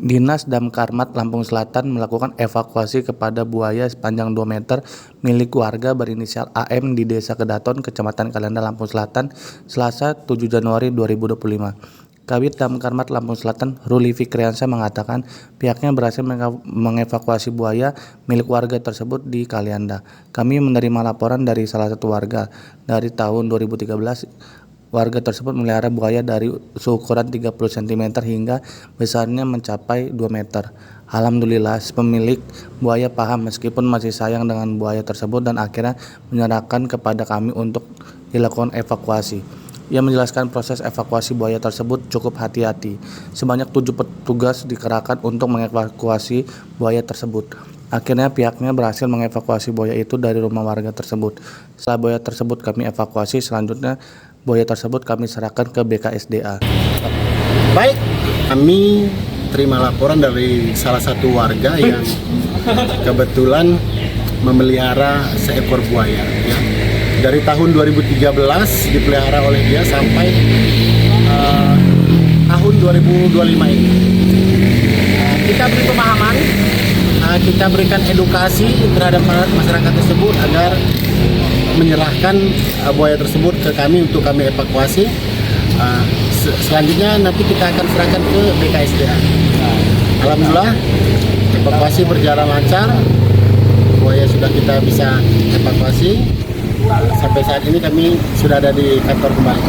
Dinas Damkarmat Lampung Selatan melakukan evakuasi kepada buaya sepanjang 2 meter milik warga berinisial AM di Desa Kedaton, Kecamatan Kalenda, Lampung Selatan, Selasa 7 Januari 2025. Kabid Damkarmat Lampung Selatan, Ruli Fikriansyah mengatakan pihaknya berhasil mengevakuasi buaya milik warga tersebut di Kalianda. Kami menerima laporan dari salah satu warga dari tahun 2013. Warga tersebut memelihara buaya dari seukuran 30 cm hingga besarnya mencapai 2 meter. Alhamdulillah, pemilik buaya paham meskipun masih sayang dengan buaya tersebut dan akhirnya menyerahkan kepada kami untuk dilakukan evakuasi. Ia menjelaskan proses evakuasi buaya tersebut cukup hati-hati. Sebanyak 7 petugas dikerahkan untuk mengevakuasi buaya tersebut. Akhirnya pihaknya berhasil mengevakuasi buaya itu dari rumah warga tersebut. Setelah buaya tersebut kami evakuasi, selanjutnya buaya tersebut kami serahkan ke BKSDA. Baik, kami terima laporan dari salah satu warga yang kebetulan memelihara seekor buaya. Ya. Dari tahun 2013 dipelihara oleh dia sampai tahun 2025 ini. Kita beri pemahaman, kita berikan edukasi terhadap masyarakat tersebut agar menyerahkan buaya tersebut ke kami untuk kami evakuasi. Selanjutnya nanti kita akan serahkan ke BKSDA. Alhamdulillah evakuasi berjalan lancar, buaya sudah kita bisa evakuasi. Sampai saat ini kami sudah ada di kantor kembali.